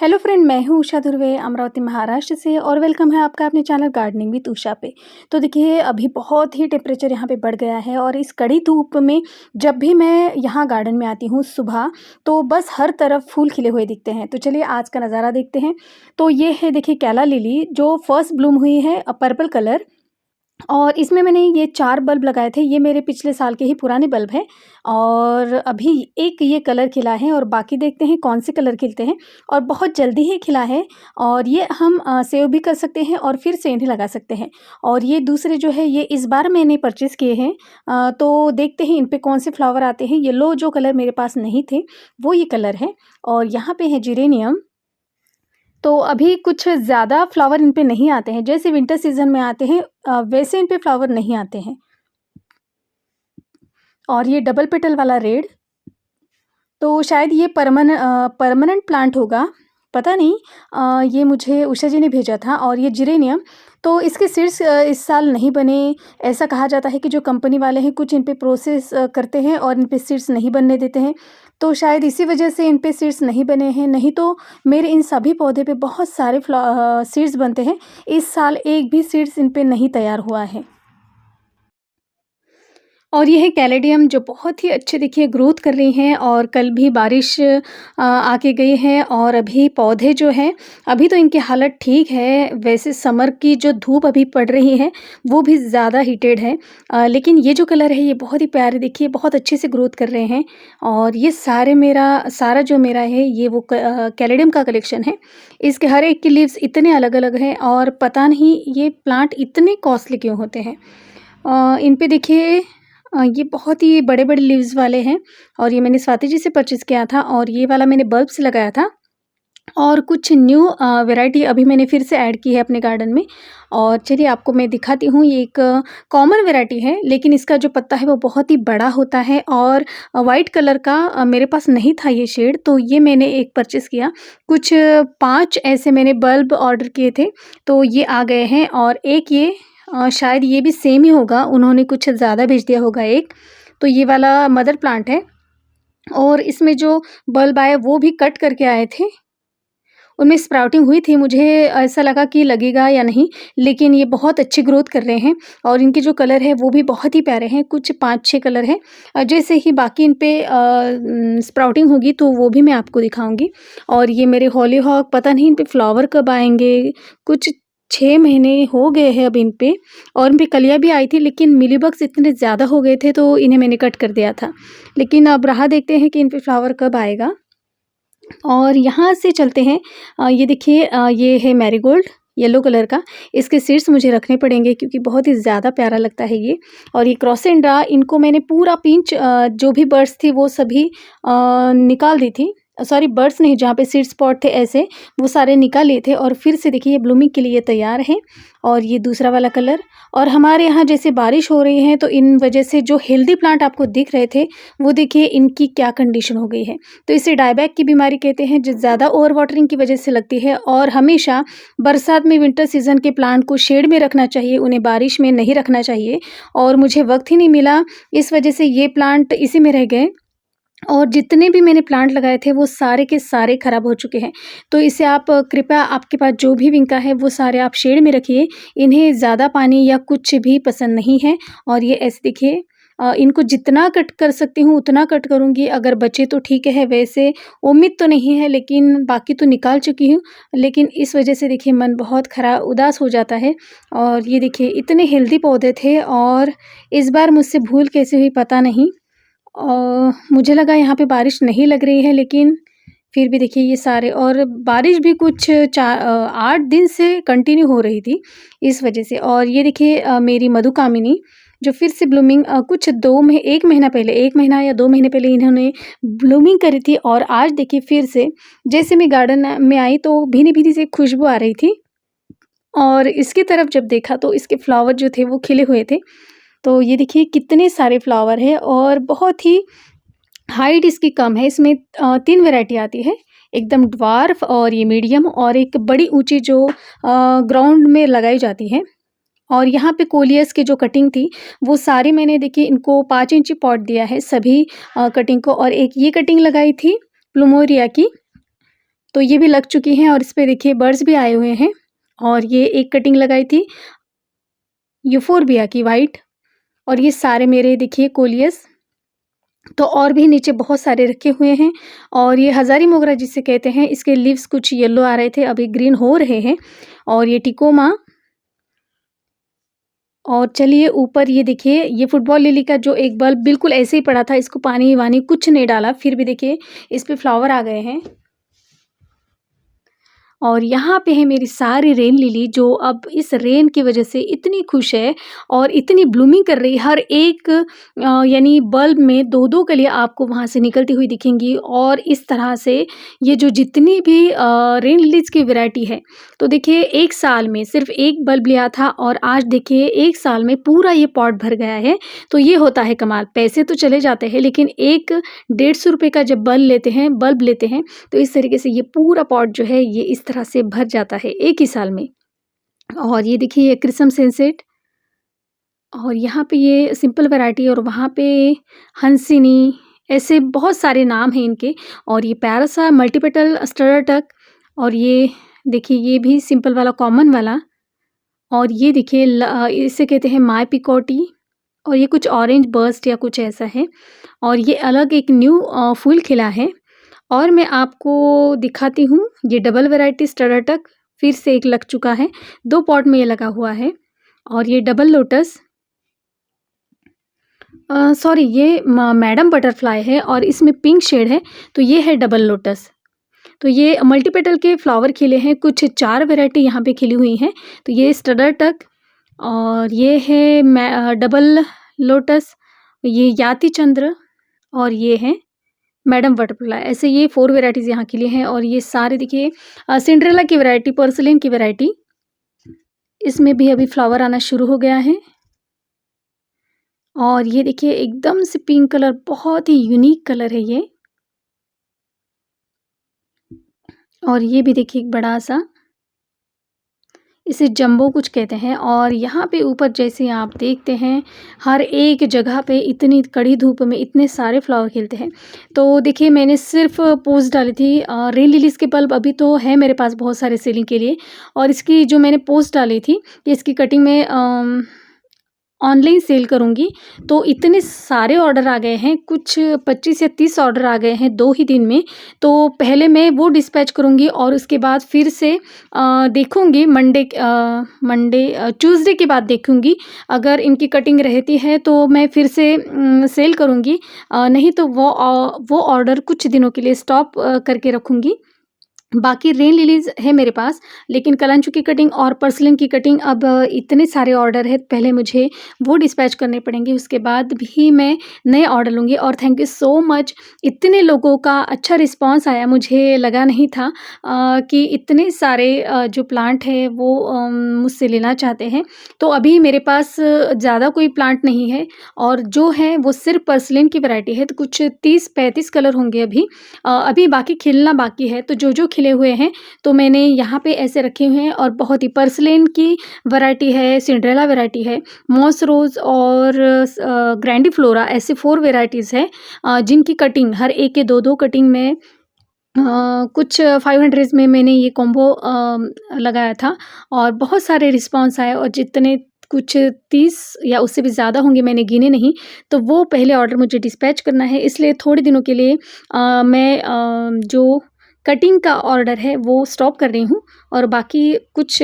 Hello friend, मैं हूँ उषा धुर्वे अमरावती महाराष्ट्र से और वेलकम है आपका अपने चैनल गार्डनिंग विद उषा पे। तो देखिए अभी बहुत ही टेम्परेचर यहाँ पे बढ़ गया है और इस कड़ी धूप में जब भी मैं यहाँ गार्डन में आती हूँ सुबह, तो बस हर तरफ फूल खिले हुए दिखते हैं। तो चलिए आज का नज़ारा देखते हैं। तो ये है देखिए कैला लिली जो फर्स्ट ब्लूम हुई है पर्पल कलर, और इसमें मैंने ये 4 बल्ब लगाए थे। ये मेरे पिछले साल के ही पुराने बल्ब हैं और अभी एक ये कलर खिला है और बाकी देखते हैं कौन से कलर खिलते हैं। और बहुत जल्दी ही खिला है और ये हम सेव भी कर सकते हैं और फिर से इन्हें लगा सकते हैं। और ये दूसरे जो है ये इस बार मैंने परचेज़ किए हैं। तो देखते हैं इन पे कौन से फ्लावर आते हैं। येलो जो कलर मेरे पास नहीं थे वो ये कलर है। और यहाँ पे है जिरेनियम। तो अभी कुछ ज़्यादा फ्लावर इन पे नहीं आते हैं, जैसे विंटर सीज़न में आते हैं वैसे इन पे फ्लावर नहीं आते हैं। और ये डबल पेटल वाला रेड, तो शायद ये परमानेंट प्लांट होगा, पता नहीं। ये मुझे उषा जी ने भेजा था। और ये जिरेनियम, तो इसके सीड्स इस साल नहीं बने। ऐसा कहा जाता है कि जो कंपनी वाले हैं कुछ इन पे प्रोसेस करते हैं और इन पे सीड्स नहीं बनने देते हैं। तो शायद इसी वजह से इन पे सीड्स नहीं बने हैं, नहीं तो मेरे इन सभी पौधे पे बहुत सारे सीड्स बनते हैं। इस साल एक भी सीड्स इन पे नहीं तैयार हुआ है। और ये है कैलेडियम जो बहुत ही अच्छे देखिए ग्रोथ कर रही हैं और कल भी बारिश आके गई है और अभी पौधे जो हैं अभी तो इनकी हालत ठीक है। वैसे समर की जो धूप अभी पड़ रही है वो भी ज़्यादा हीटेड है, लेकिन ये जो कलर है ये बहुत ही प्यारे देखिए बहुत अच्छे से ग्रोथ कर रहे हैं। और ये सारा जो मेरा है ये वो कैलेडियम का कलेक्शन है। इसके हर एक की लीव्स इतने अलग अलग हैं और पता नहीं ये प्लांट इतने कॉस्टली क्यों होते हैं। इन पे देखिए ये बहुत ही बड़े-बड़े लीव्स वाले हैं और ये मैंने स्वाति जी से परचेज़ किया था और ये वाला मैंने बल्ब से लगाया था। और कुछ न्यू वैरायटी अभी मैंने फिर से ऐड की है अपने गार्डन में। और चलिए आपको मैं दिखाती हूँ। ये एक कॉमन वैरायटी है लेकिन इसका जो पत्ता है वो बहुत ही बड़ा होता है और वाइट कलर का मेरे पास नहीं था ये शेड, तो ये मैंने एक परचेज़ किया। कुछ 5 ऐसे मैंने बल्ब ऑर्डर किए थे, तो ये आ गए हैं। और एक ये शायद ये भी सेम ही होगा, उन्होंने कुछ ज़्यादा भेज दिया होगा एक। तो ये वाला मदर प्लांट है और इसमें जो बल्ब आए वो भी कट करके आए थे। उनमें स्प्राउटिंग हुई थी, मुझे ऐसा लगा कि लगेगा या नहीं, लेकिन ये बहुत अच्छी ग्रोथ कर रहे हैं और इनके जो कलर है वो भी बहुत ही प्यारे हैं। कुछ 5-6 कलर हैं। जैसे ही बाकी इन पे स्प्राउटिंग होगी तो वो भी मैं आपको दिखाऊँगी। और ये मेरे हॉलीहॉक पता नहीं इन पे फ्लावर कब आएँगे, कुछ 6 महीने हो गए हैं अब इन पे। और इन पे कलियाँ भी आई थी लेकिन मिलीबग्स इतने ज़्यादा हो गए थे तो इन्हें मैंने कट कर दिया था। लेकिन अब राह देखते हैं कि इन पे फ्लावर कब आएगा। और यहाँ से चलते हैं। ये देखिए ये है मैरीगोल्ड येलो कलर का। इसके सीड्स मुझे रखने पड़ेंगे क्योंकि बहुत ही ज़्यादा प्यारा लगता है ये। और ये क्रॉसेंड्रा, इनको मैंने पूरा पिंच जो भी बर्ड्स थी वो सभी निकाल दी थी। सॉरी बर्ड्स नहीं, जहाँ पे सीड स्पॉट थे ऐसे वो सारे निकाल लिए थे और फिर से देखिए ये ब्लूमिंग के लिए तैयार है। और ये दूसरा वाला कलर। और हमारे यहाँ जैसे बारिश हो रही है तो इन वजह से जो हेल्दी प्लांट आपको दिख रहे थे वो देखिए इनकी क्या कंडीशन हो गई है। तो इसे डायबैक की बीमारी कहते हैं जो ज़्यादा ओवर वाटरिंग की वजह से लगती है। और हमेशा बरसात में विंटर सीज़न के प्लांट को शेड में रखना चाहिए, उन्हें बारिश में नहीं रखना चाहिए। और मुझे वक्त ही नहीं मिला, इस वजह से ये प्लांट इसी में रह गए और जितने भी मैंने प्लांट लगाए थे वो सारे के सारे ख़राब हो चुके हैं। तो इसे आप कृपया आपके पास जो भी विंका है वो सारे आप शेड में रखिए। इन्हें ज़्यादा पानी या कुछ भी पसंद नहीं है। और ये ऐसे देखिए इनको जितना कट कर सकती हूँ उतना कट करूँगी, अगर बचे तो ठीक है, वैसे उम्मीद तो नहीं है लेकिन बाकी तो निकाल चुकी हूँ। लेकिन इस वजह से देखिए मन बहुत उदास हो जाता है। और ये देखिए इतने हेल्दी पौधे थे और इस बार मुझसे भूल कैसे हुई पता नहीं। मुझे लगा यहाँ पे बारिश नहीं लग रही है लेकिन फिर भी देखिए ये सारे, और बारिश भी कुछ 8 दिन से कंटिन्यू हो रही थी इस वजह से। और ये देखिए मेरी मधुकामिनी जो फिर से ब्लूमिंग कुछ 1 महीना पहले, 1 महीना या 2 महीने पहले इन्होंने ब्लूमिंग करी थी और आज देखिए फिर से जैसे मैं गार्डन में आई तो भीनी-भीनी सी खुशबू आ रही थी। और इसकी तरफ जब देखा तो इसके फ्लावर जो थे वो खिले हुए थे। तो ये देखिए कितने सारे फ्लावर हैं और बहुत ही हाइट इसकी कम है। इसमें 3 वैरायटी आती है, एकदम ड्वार्फ और ये मीडियम और एक बड़ी ऊँची जो ग्राउंड में लगाई जाती है। और यहाँ पे कोलियस की जो कटिंग थी वो सारी मैंने देखिए इनको 5 इंची पॉट दिया है सभी कटिंग को। और एक ये कटिंग लगाई थी प्लूमोरिया की। तो ये भी लग चुकी हैं और इस पे देखिए बर्ड्स भी आए हुए हैं। और ये एक कटिंग लगाई थी यूफ़ोरबिया की वाइट, और ये सारे मेरे देखिए कोलियस। तो और भी नीचे बहुत सारे रखे हुए हैं। और ये हज़ारी मोगरा जिसे कहते हैं, इसके लीव्स कुछ येलो आ रहे थे, अभी ग्रीन हो रहे हैं। और ये टिकोमा। और चलिए ऊपर ये देखिए, ये फुटबॉल लिली का जो एक बल्ब बिल्कुल ऐसे ही पड़ा था, इसको पानी-वानी कुछ नहीं डाला, फिर भी देखिए इस पे फ्लावर आ गए हैं। और यहाँ पे है मेरी सारी रेन लिली, जो अब इस रेन की वजह से इतनी खुश है और इतनी ब्लूमिंग कर रही है। हर एक यानी बल्ब में 2-2 कलियाँ आपको वहाँ से निकलती हुई दिखेंगी। और इस तरह से ये जो जितनी भी रेन लिलीज़ की वैरायटी है, तो देखिए 1 साल में सिर्फ़ 1 बल्ब लिया था और आज देखिए 1 साल में पूरा ये पॉट भर गया है। तो ये होता है कमाल। पैसे तो चले जाते हैं, लेकिन एक ₹150 का जब बल्ब लेते हैं, तो इस तरीके से ये पूरा पॉट जो है ये इस तरह से भर जाता है 1 ही साल में। और ये देखिए ये क्रिसम सनसेट, और यहाँ पे ये सिंपल वैरायटी, और वहाँ पे हंसिनी, ऐसे बहुत सारे नाम हैं इनके। और ये प्यारा सा मल्टीपेटल स्टरडक, और ये देखिए ये भी सिंपल वाला कॉमन वाला। और ये देखिए इसे कहते हैं माय पिकोटी, और ये कुछ ऑरेंज बर्स्ट या कुछ ऐसा है। और ये अलग एक न्यू फूल खिला है। और मैं आपको दिखाती हूँ, ये डबल वैरायटी स्टरडक फिर से एक लग चुका है, 2 पॉट में ये लगा हुआ है। और ये डबल लोटस, सॉरी, ये मैडम बटरफ्लाई है और इसमें पिंक शेड है, तो ये है डबल लोटस। तो ये मल्टीपेटल के फ्लावर खिले हैं, कुछ 4 वैरायटी यहाँ पे खिली हुई हैं। तो ये स्टडरटक, और ये है डबल लोटस, ये याति चंद्र, और ये है मैडम बटरफ्लाई। ऐसे ये 4 वैराइटीज़ यहाँ खिली हैं। और ये सारे देखिए सिंड्रेला की वैरायटी, पोर्सिलेन की वैरायटी, इसमें भी अभी फ्लावर आना शुरू हो गया है। और ये देखिए एकदम से पिंक कलर, बहुत ही यूनिक कलर है ये। और ये भी देखिए एक बड़ा-सा, इसे जंबो कुछ कहते हैं। और यहाँ पे ऊपर जैसे आप देखते हैं, हर एक जगह पे इतनी कड़ी धूप में इतने सारे फ्लावर खिलते हैं। तो देखिए मैंने सिर्फ़ पोस्ट डाली थी रेन लिलीज़ के बल्ब अभी तो है मेरे पास बहुत सारे सेलिंग के लिए। और इसकी जो मैंने पोस्ट डाली थी कि इसकी कटिंग में ऑनलाइन सेल करूँगी, तो इतने सारे ऑर्डर आ गए हैं, कुछ 25 या 30 ऑर्डर आ गए हैं 2 ही दिन में। तो पहले मैं वो डिस्पैच करूँगी और उसके बाद फिर से देखूँगी ट्यूज़डे के बाद देखूँगी। अगर इनकी कटिंग रहती है तो मैं फिर से सेल करूँगी, नहीं तो वो ऑर्डर कुछ दिनों के लिए स्टॉप करके रखूँगी। बाकी रेन लिलीज़ है मेरे पास, लेकिन कलांचू की कटिंग और पर्सलिन की कटिंग अब इतने सारे ऑर्डर हैं, पहले मुझे वो डिस्पैच करने पड़ेंगे, उसके बाद भी मैं नए ऑर्डर लूँगी। और थैंक यू सो मच, इतने लोगों का अच्छा रिस्पॉन्स आया, मुझे लगा नहीं था कि इतने सारे जो प्लांट हैं वो मुझसे लेना चाहते हैं। तो अभी मेरे पास ज़्यादा कोई प्लांट नहीं है, और जो है वो सिर्फ़ पर्सलिन की वैरायटी है, तो कुछ 30-35 कलर होंगे अभी। अभी बाकी खिलना बाकी है, तो जो खिले हुए हैं तो मैंने यहाँ पे ऐसे रखे हुए हैं। और बहुत ही पर्सलेन की वैरायटी है, सिंड्रेला वैरायटी है, मॉस रोज़ और ग्रैंडिफ्लोरा, ऐसे 4 वैराइटीज़ हैं जिनकी कटिंग हर एक के 2-2 कटिंग में कुछ 500 में मैंने ये कॉम्बो लगाया था। और बहुत सारे रिस्पॉन्स आए, और जितने कुछ 30 या उससे भी ज़्यादा होंगे, मैंने गिने नहीं। तो वो पहले ऑर्डर मुझे डिस्पैच करना है, इसलिए थोड़े दिनों के लिए मैं जो कटिंग का ऑर्डर है वो स्टॉप कर रही हूँ, और बाकी कुछ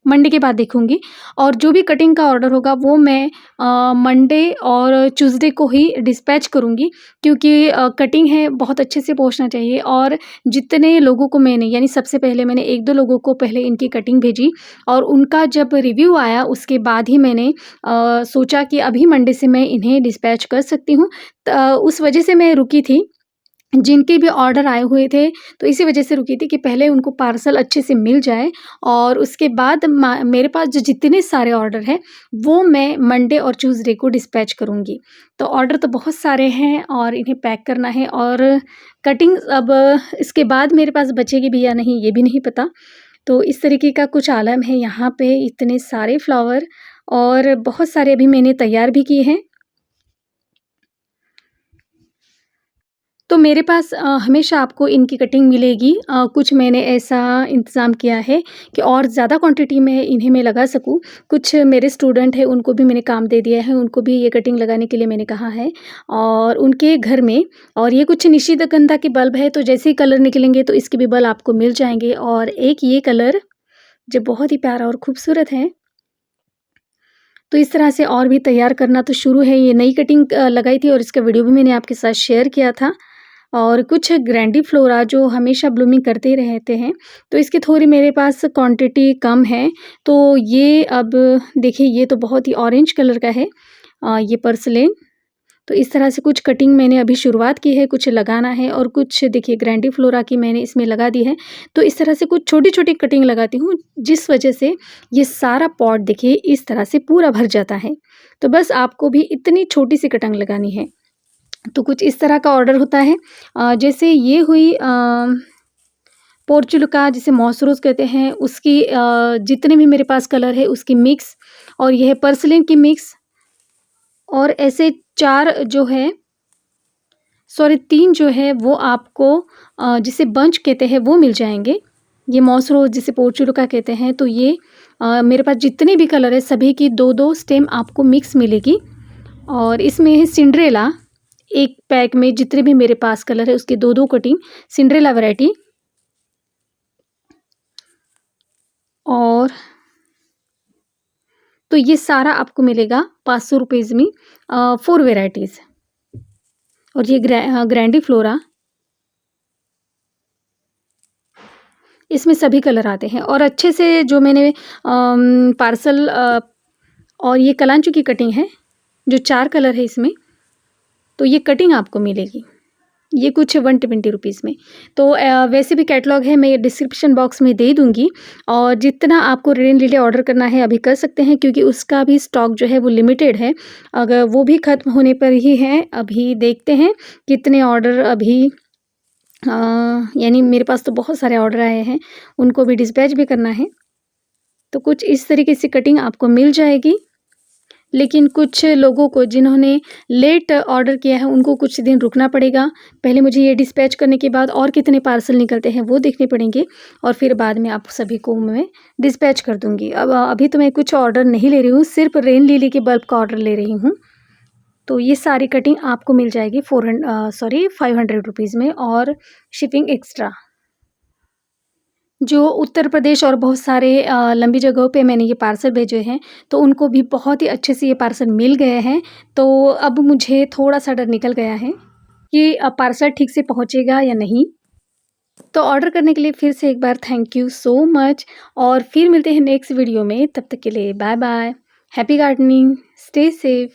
मंडे के बाद देखूँगी। और जो भी कटिंग का ऑर्डर होगा वो मैं मंडे और ट्यूसडे को ही डिस्पैच करूँगी, क्योंकि कटिंग है बहुत अच्छे से पहुँचना चाहिए। और जितने लोगों को मैंने, यानी सबसे पहले मैंने 1-2 लोगों को पहले इनकी कटिंग भेजी, और उनका जब रिव्यू आया उसके बाद ही मैंने सोचा कि अभी मंडे से मैं इन्हें डिस्पैच कर सकती हूँ। उस वजह से मैं रुकी थी, जिनके भी ऑर्डर आए हुए थे, तो इसी वजह से रुकी थी कि पहले उनको पार्सल अच्छे से मिल जाए, और उसके बाद मेरे पास जो जितने सारे ऑर्डर हैं वो मैं मंडे और ट्यूसडे को डिस्पैच करूँगी। तो ऑर्डर तो बहुत सारे हैं और इन्हें पैक करना है, और कटिंग अब इसके बाद मेरे पास बचेगी भी या नहीं ये भी नहीं पता। तो इस तरीके का कुछ आलम है यहाँ पे, इतने सारे फ्लावर, और बहुत सारे अभी मैंने तैयार भी किए हैं। तो मेरे पास हमेशा आपको इनकी कटिंग मिलेगी। कुछ मैंने ऐसा इंतज़ाम किया है कि और ज़्यादा क्वांटिटी में इन्हें मैं लगा सकूँ। कुछ मेरे स्टूडेंट हैं, उनको भी मैंने काम दे दिया है, उनको भी ये कटिंग लगाने के लिए मैंने कहा है और उनके घर में। और ये कुछ निशिगंधा के बल्ब है, तो जैसे ही कलर निकलेंगे तो इसके भी बल्ब आपको मिल जाएँगे। और एक ये कलर जो बहुत ही प्यारा और खूबसूरत है। तो इस तरह से और भी तैयार करना तो शुरू है। ये नई कटिंग लगाई थी और इसका वीडियो भी मैंने आपके साथ शेयर किया था। और कुछ ग्रैंडीफ्लोरा जो हमेशा ब्लूमिंग करते ही रहते हैं, तो इसकी थोड़ी मेरे पास क्वांटिटी कम है। तो ये अब देखिए, ये तो बहुत ही ऑरेंज कलर का है, ये पर्सलेन। तो इस तरह से कुछ कटिंग मैंने अभी शुरुआत की है, कुछ लगाना है और कुछ देखिए ग्रैंडीफ्लोरा की मैंने इसमें लगा दी है। तो इस तरह से कुछ छोटी-छोटी कटिंग लगाती हूँ, जिस वजह से ये सारा पॉट देखिए इस तरह से पूरा भर जाता है। तो बस आपको भी इतनी छोटी-सी कटिंग लगानी है। तो कुछ इस तरह का ऑर्डर होता है। जैसे ये हुई पोर्चुलका, जिसे मॉस कहते हैं, उसकी जितने भी मेरे पास कलर है उसकी मिक्स, और यह है पर्सिलेन की मिक्स। और ऐसे 4 जो है, सॉरी 3 जो है वो आपको जिसे बंच कहते हैं वो मिल जाएँगे। ये मॉस रोज़ जिसे पोर्चुलका कहते हैं। तो ये मेरे पास जितने भी कलर है सभी की 2-2 स्टेम आपको मिक्स मिलेगी। और इसमें है सिंड्रेला, एक पैक में जितने भी मेरे पास कलर है उसकी 2-2 कटिंग सिंड्रेला वैरायटी। और तो ये सारा आपको मिलेगा 500 रुपीज़ में, 4 वैराइटीज़। और ये ग्रैंडीफ्लोरा, इसमें सभी कलर आते हैं। और अच्छे से जो मैंने पार्सल और ये कलांचू की कटिंग है, जो 4 कलर है इसमें, तो ये कटिंग आपको मिलेगी। ये कुछ 120 रुपीज़ में। तो वैसे भी कैटलॉग है, मैं डिस्क्रिप्शन बॉक्स में दे दूँगी। और जितना आपको रेन लिली ऑर्डर करना है अभी कर सकते हैं, क्योंकि उसका भी स्टॉक जो है वो लिमिटेड है। अगर वो भी ख़त्म होने पर ही है। अभी देखते हैं कितने ऑर्डर अभी, यानी मेरे पास तो बहुत सारे ऑर्डर आए हैं, उनको भी डिस्पैच भी करना है। तो कुछ इस तरीके से कटिंग आपको मिल जाएगी। लेकिन कुछ लोगों को जिन्होंने लेट ऑर्डर किया है उनको कुछ दिन रुकना पड़ेगा। पहले मुझे ये डिस्पैच करने के बाद और कितने पार्सल निकलते हैं वो देखने पड़ेंगे, और फिर बाद में आप सभी को मैं डिस्पैच कर दूँगी। अब अभी तो मैं कुछ ऑर्डर नहीं ले रही हूँ, सिर्फ रेन लिली के बल्ब का ऑर्डर ले रही हूँ। तो ये सारी कटिंग आपको मिल जाएगी 500 रुपीज़ में, और शिपिंग एक्स्ट्रा। जो उत्तर प्रदेश और बहुत सारे लंबी जगहों पे मैंने ये पार्सल भेजे हैं, तो उनको भी बहुत ही अच्छे से ये पार्सल मिल गए हैं। तो अब मुझे थोड़ा-सा डर निकल गया है कि पार्सल ठीक से पहुँचेगा या नहीं। तो ऑर्डर करने के लिए फिर से एक बार थैंक यू सो मच, और फिर मिलते हैं नेक्स्ट वीडियो में। तब तक के लिए bye-bye. Happy gardening, stay safe.